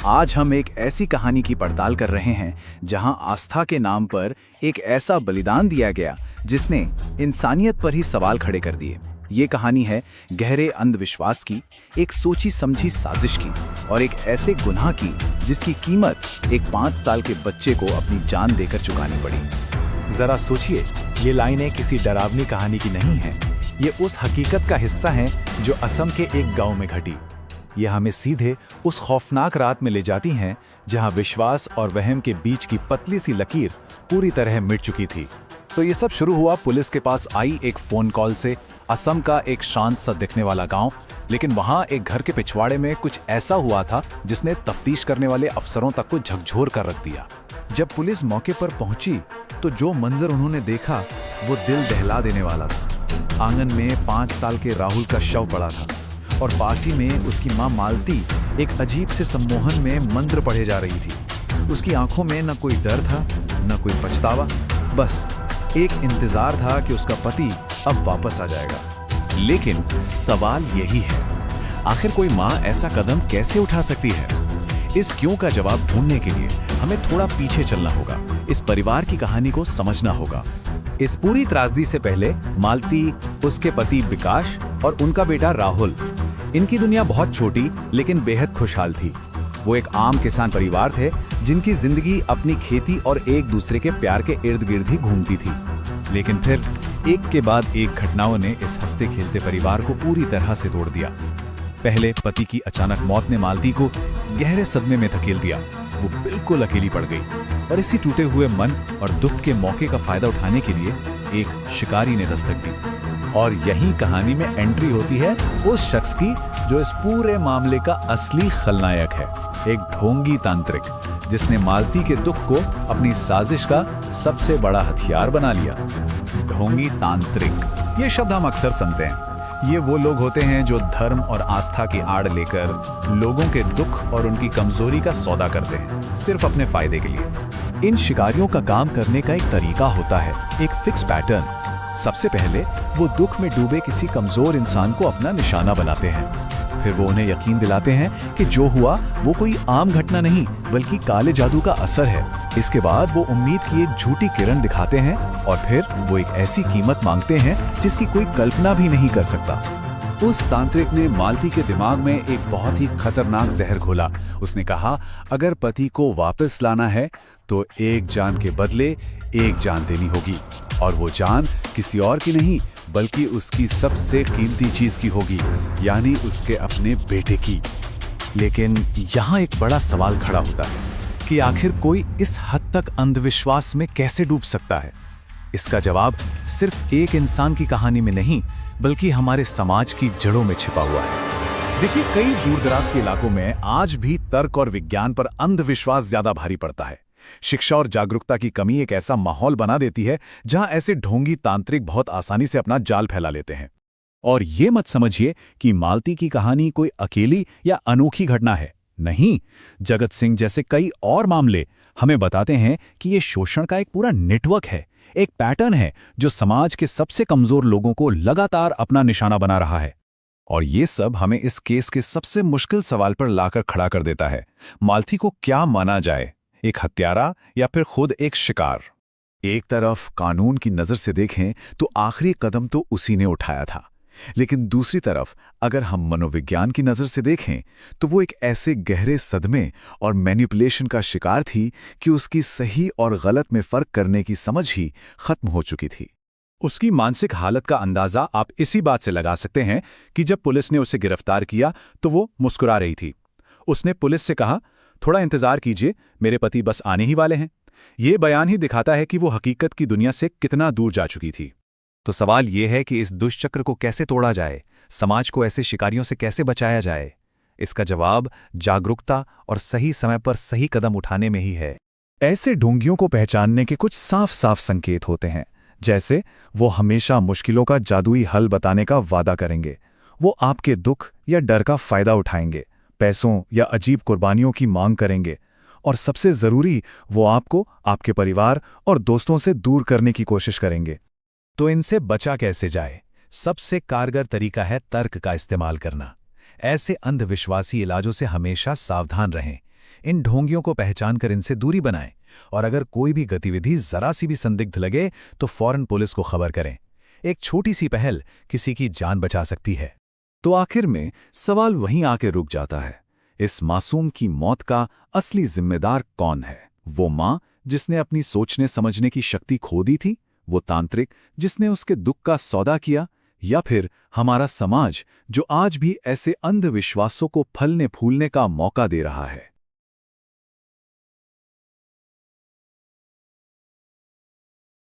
आज हम एक ऐसी कहानी की पड़ताल कर रहे हैं जहां आस्था के नाम पर एक ऐसा बलिदान दिया गया जिसने इंसानियत पर ही सवाल खड़े कर दिए। ये कहानी है गहरे अंधविश्वास की, एक सोची समझी साजिश की और एक ऐसे गुनाह की जिसकी कीमत एक 5 साल के बच्चे को अपनी जान देकर चुकानी पड़ी। जरा सोचिए, ये लाइनें किसी डरावनी कहानी की नहीं हैं। ये उस हकीकत का हिस्सा हैं जो असम के एक गांव में घटी। ये हमें सीधे उस खौफनाक रात में ले जाती हैं जहां विश्वास और वहम के बीच की पतली सी लकीर पूरी तरह मिट चुकी थी। तो ये सब शुरू हुआ पुलिस के पास आई एक फोन कॉल से। असम का एक शांत सा दिखने वाला गांव, लेकिन वहां एक घर के पिछवाड़े में कुछ ऐसा हुआ था जिसने तफ्तीश करने वाले अफसरों तक को झकझोर कर रख दिया। जब पुलिस मौके पर पहुंची तो जो मंजर उन्होंने देखा वो दिल दहला देने वाला था। आंगन में 5 साल के राहुल का शव पड़ा था और पास ही में उसकी मां मालती एक अजीब से सम्मोहन में मंत्र पढ़े जा रही थी। उसकी आंखों में न कोई डर था न कोई पछतावा, बस एक इंतजार था कि उसका पति अब वापस आ जाएगा। लेकिन सवाल यही है, आखिर कोई मां ऐसा कदम कैसे उठा सकती है? इस क्यों का जवाब ढूंढने के लिए हमें थोड़ा पीछे चलना होगा, इस परिवार की कहानी को समझना होगा। इस पूरी त्रासदी से पहले मालती, उसके पति विकास और उनका बेटा राहुल, इनकी दुनिया बहुत छोटी लेकिन बेहद खुशहाल थी। वो एक आम किसान परिवार थे जिनकी जिंदगी अपनी खेती और एक दूसरे के प्यार के इर्द गिर्द ही घूमती थी। लेकिन फिर एक के बाद एक घटनाओं ने इस हंसते खेलते परिवार को पूरी तरह से तोड़ दिया। पहले पति की अचानक मौत ने मालती को गहरे सदमे में धकेल दिया। वो बिल्कुल अकेली पड़ गई और इसी टूटे हुए मन और दुख के मौके का फायदा उठाने के लिए एक शिकारी ने दस्तक दी। और यही कहानी में एंट्री होती है उस शख्स की जो इस पूरे मामले का असली खलनायक है, एक ढोंगी तांत्रिक जिसने मालती के दुख को अपनी साजिश का सबसे बड़ा हथियार बना लिया। ढोंगी तांत्रिक, ये शब्द हम अक्सर सुनते हैं। ये वो लोग होते हैं जो धर्म और आस्था की आड़ लेकर लोगों के दुख और उनकी कमजोरी का सौदा करते हैं, सिर्फ अपने फायदे के लिए। इन शिकारियों का काम करने का एक तरीका होता है, एक फिक्स पैटर्न। सबसे पहले वो दुख में डूबे किसी कमजोर इंसान को अपना निशाना बनाते हैं। फिर वो उन्हें यकीन दिलाते हैं कि जो हुआ वो कोई आम घटना नहीं बल्कि काले जादू का असर है। इसके बाद वो उम्मीद की एक झूठी किरण दिखाते हैं और फिर वो एक ऐसी कीमत मांगते हैं जिसकी कोई कल्पना भी नहीं कर सकता। उस तांत्रिक ने मालती के दिमाग में एक बहुत ही खतरनाक जहर घोला। उसने कहा, अगर पति को वापस लाना है तो एक जान के बदले एक जान देनी होगी, और वो जान किसी और की नहीं बल्कि उसकी सबसे कीमती चीज की होगी, यानी उसके अपने बेटे की। लेकिन यहाँ एक बड़ा सवाल खड़ा होता है कि आखिर कोई इस हद तक अंधविश्वास में कैसे डूब सकता है? इसका जवाब सिर्फ एक इंसान की कहानी में नहीं बल्कि हमारे समाज की जड़ों में छिपा हुआ है। देखिए, कई दूरदराज के इलाकों में आज भी तर्क और विज्ञान पर अंधविश्वास ज्यादा भारी पड़ता है। शिक्षा और जागरूकता की कमी एक ऐसा माहौल बना देती है जहां ऐसे ढोंगी तांत्रिक बहुत आसानी से अपना जाल फैला लेते हैं। और ये मत समझिए कि मालती की कहानी कोई अकेली या अनोखी घटना है। नहीं, जगत सिंह जैसे कई और मामले हमें बताते हैं कि ये शोषण का एक पूरा नेटवर्क है, एक पैटर्न है जो समाज के सबसे कमजोर लोगों को लगातार अपना निशाना बना रहा है। और ये सब हमें इस केस के सबसे मुश्किल सवाल पर लाकर खड़ा कर देता है, मालती को क्या माना जाए, एक हत्यारा या फिर खुद एक शिकार? एक तरफ कानून की नजर से देखें तो आखिरी कदम तो उसी ने उठाया था, लेकिन दूसरी तरफ अगर हम मनोविज्ञान की नजर से देखें तो वो एक ऐसे गहरे सदमे और मैनिपुलेशन का शिकार थी कि उसकी सही और गलत में फर्क करने की समझ ही खत्म हो चुकी थी। उसकी मानसिक हालत का अंदाजा आप इसी बात से लगा सकते हैं कि जब पुलिस ने उसे गिरफ्तार किया तो वो मुस्कुरा रही थी। उसने पुलिस से कहा, थोड़ा इंतजार कीजिए, मेरे पति बस आने ही वाले हैं। ये बयान ही दिखाता है कि वो हकीकत की दुनिया से कितना दूर जा चुकी थी। तो सवाल ये है कि इस दुष्चक्र को कैसे तोड़ा जाए, समाज को ऐसे शिकारियों से कैसे बचाया जाए? इसका जवाब जागरूकता और सही समय पर सही कदम उठाने में ही है। ऐसे ढोंगियों को पहचानने के कुछ साफ साफ संकेत होते हैं, जैसे वो हमेशा मुश्किलों का जादुई हल बताने का वादा करेंगे, वो आपके दुख या डर का फायदा उठाएंगे, पैसों या अजीब कुर्बानियों की मांग करेंगे, और सबसे जरूरी, वो आपको आपके परिवार और दोस्तों से दूर करने की कोशिश करेंगे। तो इनसे बचा कैसे जाए? सबसे कारगर तरीका है तर्क का इस्तेमाल करना। ऐसे अंधविश्वासी इलाजों से हमेशा सावधान रहें। इन ढोंगियों को पहचान कर इनसे दूरी बनाएं और अगर कोई भी गतिविधि जरा सी भी संदिग्ध लगे तो फौरन पुलिस को खबर करें। एक छोटी सी पहल किसी की जान बचा सकती है। तो आखिर में सवाल वहीं आके रुक जाता है, इस मासूम की मौत का असली जिम्मेदार कौन है? वो माँ जिसने अपनी सोचने समझने की शक्ति खो दी थी, वो तांत्रिक जिसने उसके दुख का सौदा किया, या फिर हमारा समाज जो आज भी ऐसे अंधविश्वासों को फलने फूलने का मौका दे रहा है?